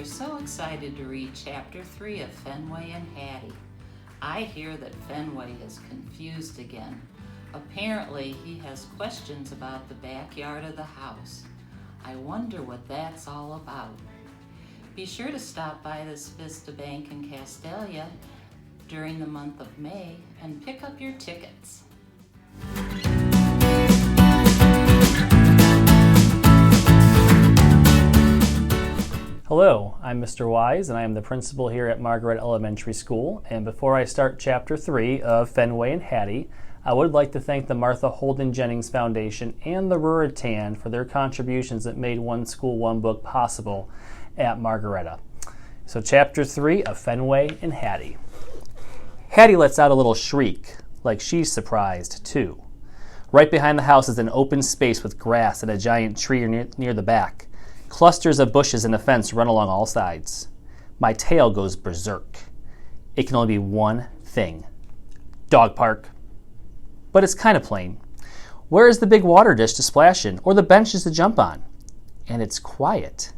We're so excited to read Chapter 3 of Fenway and Hattie. I hear that Fenway is confused again. Apparently, he has questions about the backyard of the house. I wonder what that's all about. Be sure to stop by this Vista Bank in Castalia during the month of May and pick up your tickets. Hello, I'm Mr. Wise, and I am the principal here at Margaret Elementary School. And before I start Chapter 3 of Fenway and Hattie, I would like to thank the Martha Holden Jennings Foundation and the Ruritan for their contributions that made One School, One Book possible at Margaretta. So Chapter 3 of Fenway and Hattie. Hattie lets out a little shriek, like she's surprised too. Right behind the house is an open space with grass and a giant tree near the back. Clusters of bushes and a fence run along all sides. My tail goes berserk. It can only be one thing. Dog park. But it's kind of plain. Where is the big water dish to splash in, or the benches to jump on? And it's quiet.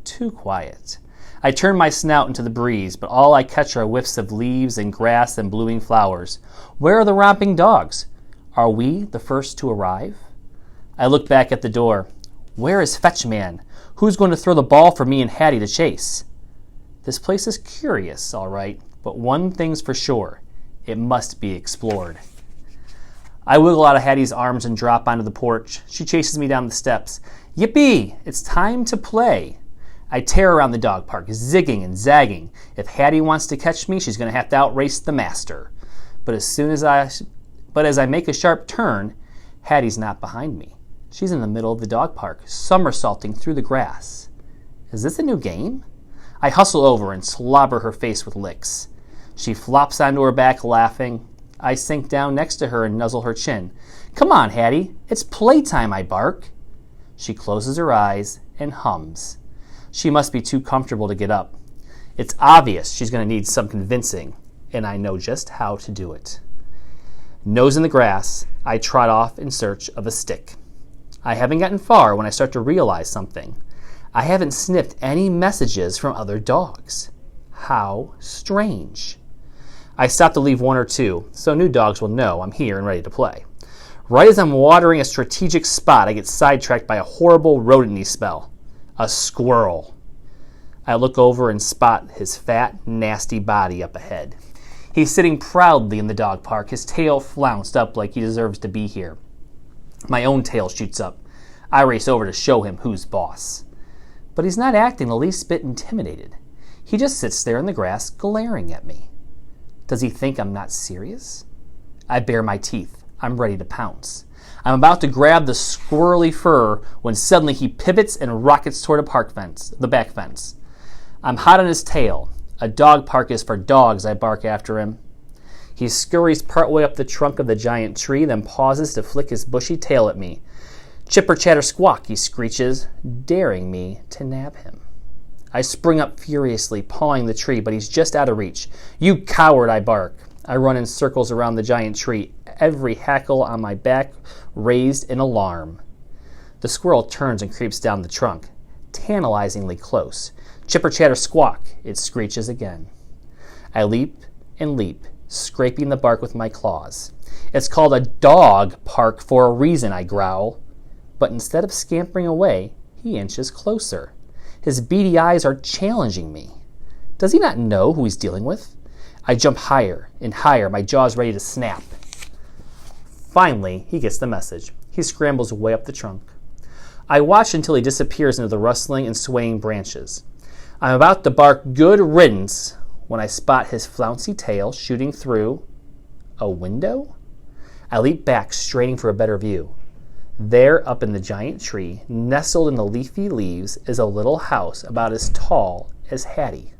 Too quiet. I turn my snout into the breeze, but all I catch are whiffs of leaves and grass and blooming flowers. Where are the romping dogs? Are we the first to arrive? I look back at the door. Where is Fetchman? Who's going to throw the ball for me and Hattie to chase? This place is curious, all right, but one thing's for sure. It must be explored. I wiggle out of Hattie's arms and drop onto the porch. She chases me down the steps. Yippee! It's time to play. I tear around the dog park, zigging and zagging. If Hattie wants to catch me, she's going to have to outrace the master. But as I make a sharp turn, Hattie's not behind me. She's in the middle of the dog park, somersaulting through the grass. Is this a new game? I hustle over and slobber her face with licks. She flops onto her back, laughing. I sink down next to her and nuzzle her chin. Come on, Hattie. It's playtime, I bark. She closes her eyes and hums. She must be too comfortable to get up. It's obvious she's going to need some convincing, and I know just how to do it. Nose in the grass, I trot off in search of a stick. I haven't gotten far when I start to realize something. I haven't sniffed any messages from other dogs. How strange. I stop to leave one or two, so new dogs will know I'm here and ready to play. Right as I'm watering a strategic spot, I get sidetracked by a horrible rodent-y smell. A squirrel. I look over and spot his fat, nasty body up ahead. He's sitting proudly in the dog park, his tail flounced up like he deserves to be here. My own tail shoots up. I race over to show him who's boss. But he's not acting the least bit intimidated. He just sits there in the grass, glaring at me. Does he think I'm not serious? I bare my teeth. I'm ready to pounce. I'm about to grab the squirrely fur when suddenly he pivots and rockets toward the back fence. I'm hot on his tail. A dog park is for dogs, I bark after him. He scurries partway up the trunk of the giant tree, then pauses to flick his bushy tail at me. Chipper chatter squawk, he screeches, daring me to nab him. I spring up furiously, pawing the tree, but he's just out of reach. You coward, I bark. I run in circles around the giant tree, every hackle on my back raised in alarm. The squirrel turns and creeps down the trunk, tantalizingly close. Chipper chatter squawk, it screeches again. I leap and leap, scraping the bark with my claws. It's called a dog park for a reason, I growl. But instead of scampering away, he inches closer. His beady eyes are challenging me. Does he not know who he's dealing with? I jump higher and higher, my jaws ready to snap. Finally, he gets the message. He scrambles way up the trunk. I watch until he disappears into the rustling and swaying branches. I'm about to bark good riddance when I spot his flouncy tail shooting through a window. I leap back, straining for a better view. There, up in the giant tree, nestled in the leafy leaves, is a little house about as tall as Hattie.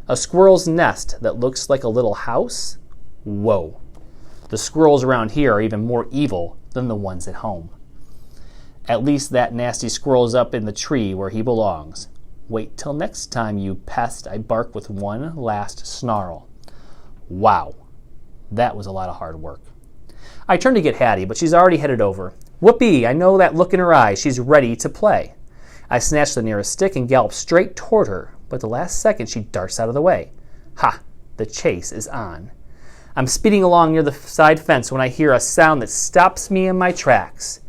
A squirrel's nest that looks like a little house? Whoa. The squirrels around here are even more evil than the ones at home. At least that nasty squirrel's up in the tree where he belongs. Wait till next time, you pest, I bark with one last snarl. Wow, that was a lot of hard work. I turn to get Hattie, but she's already headed over. Whoopee, I know that look in her eye. She's ready to play. I snatch the nearest stick and gallop straight toward her, but the last second she darts out of the way. Ha! The chase is on. I'm speeding along near the side fence when I hear a sound that stops me in my tracks.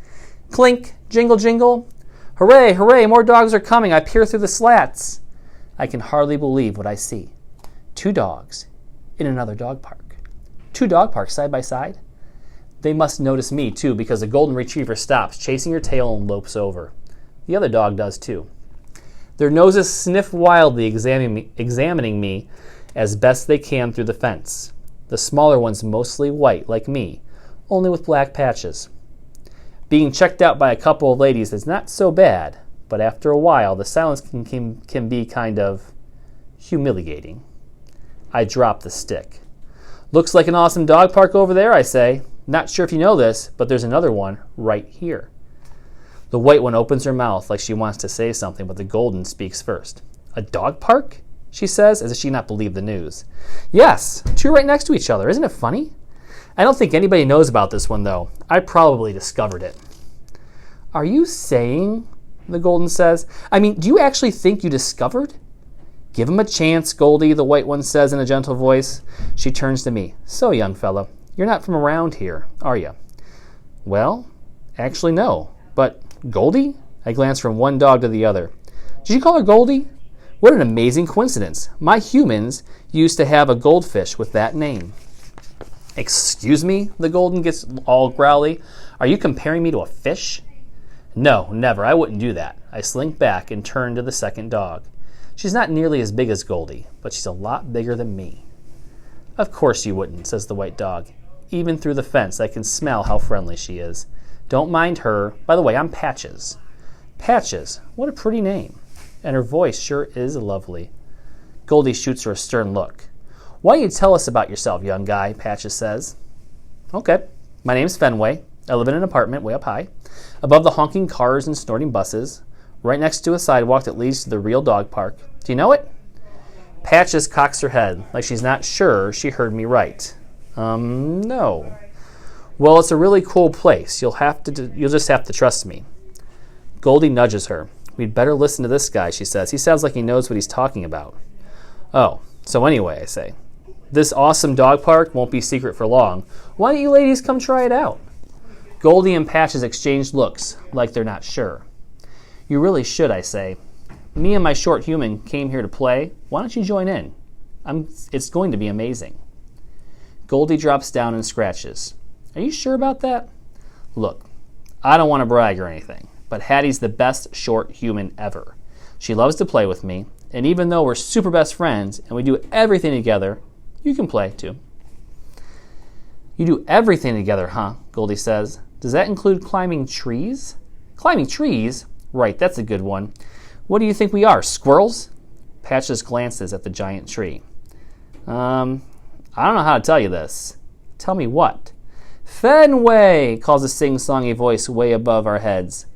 Clink, jingle, jingle. Hooray, hooray, more dogs are coming. I peer through the slats. I can hardly believe what I see. 2 dogs in another dog park. 2 dog parks side by side. They must notice me too, because the golden retriever stops, chasing her tail, and lopes over. The other dog does too. Their noses sniff wildly, examining me as best they can through the fence. The smaller one's mostly white, like me, only with black patches. Being checked out by a couple of ladies is not so bad, but after a while, the silence can be kind of humiliating. I drop the stick. Looks like an awesome dog park over there, I say. Not sure if you know this, but there's another one right here. The white one opens her mouth like she wants to say something, but the golden speaks first. A dog park? She says, as if she not believe the news. Yes, 2 right next to each other. Isn't it funny? I don't think anybody knows about this one, though. I probably discovered it. Are you saying, the golden says, I mean, do you actually think you discovered? Give him a chance, Goldie, the white one says in a gentle voice. She turns to me. So, young fellow, you're not from around here, are you? Well, actually, no. But Goldie? I glance from one dog to the other. Did you call her Goldie? What an amazing coincidence. My humans used to have a goldfish with that name. Excuse me? The golden gets all growly. Are you comparing me to a fish? No, never. I wouldn't do that. I slink back and turn to the second dog. She's not nearly as big as Goldie, but she's a lot bigger than me. Of course you wouldn't, says the white dog. Even through the fence, I can smell how friendly she is. Don't mind her. By the way, I'm Patches. Patches, what a pretty name. And her voice sure is lovely. Goldie shoots her a stern look. Why don't you tell us about yourself, young guy, Patches says. Okay, my name's Fenway. I live in an apartment way up high, above the honking cars and snorting buses, right next to a sidewalk that leads to the real dog park. Do you know it? Patches cocks her head, like she's not sure she heard me right. No. Well, it's a really cool place. You'll just have to trust me. Goldie nudges her. We'd better listen to this guy, she says. He sounds like he knows what he's talking about. Oh, so anyway, I say, this awesome dog park won't be secret for long. Why don't you ladies come try it out? Goldie and Patches exchange looks, like they're not sure. You really should, I say. Me and my short human came here to play. Why don't you join in? It's going to be amazing. Goldie drops down and scratches. Are you sure about that? Look, I don't want to brag or anything, but Hattie's the best short human ever. She loves to play with me, and even though we're super best friends and we do everything together, you can play too. You do everything together, huh? Goldie says. Does that include climbing trees? Climbing trees? Right, that's a good one. What do you think we are, squirrels? Patches glances at the giant tree. I don't know how to tell you this. Tell me what? Fenway, calls a sing-songy voice way above our heads.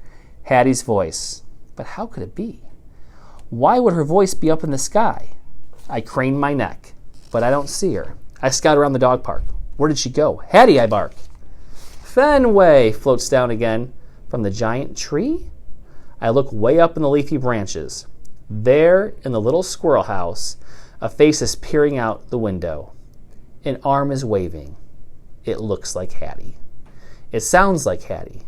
Hattie's voice. But how could it be? Why would her voice be up in the sky? I crane my neck, but I don't see her. I scout around the dog park. Where did she go? Hattie, I bark. Fenway floats down again from the giant tree. I look way up in the leafy branches. There, in the little squirrel house, a face is peering out the window. An arm is waving. It looks like Hattie. It sounds like Hattie.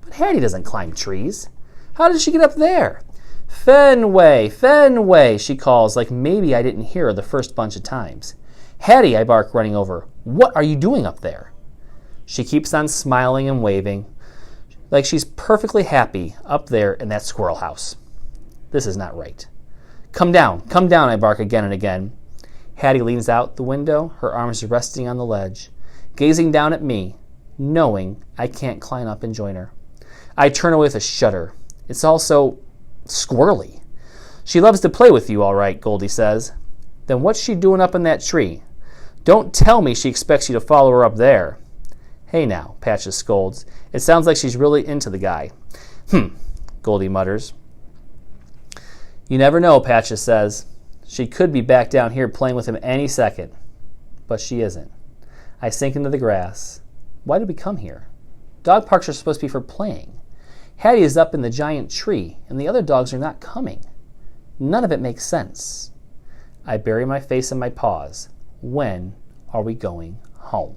But Hattie doesn't climb trees. How did she get up there? Fenway, Fenway, she calls, like maybe I didn't hear her the first bunch of times. Hattie, I bark, running over. What are you doing up there? She keeps on smiling and waving, like she's perfectly happy up there in that squirrel house. This is not right. Come down, I bark again and again. Hattie leans out the window, her arms resting on the ledge, gazing down at me, knowing I can't climb up and join her. I turn away with a shudder. It's all so squirrely. She loves to play with you, all right, Goldie says. Then what's she doing up in that tree? Don't tell me she expects you to follow her up there. Hey now, Patches scolds. It sounds like she's really into the guy. Goldie mutters. You never know, Patches says. She could be back down here playing with him any second. But she isn't. I sink into the grass. Why did we come here? Dog parks are supposed to be for playing. Hattie is up in the giant tree, and the other dogs are not coming. None of it makes sense. I bury my face in my paws. When are we going home?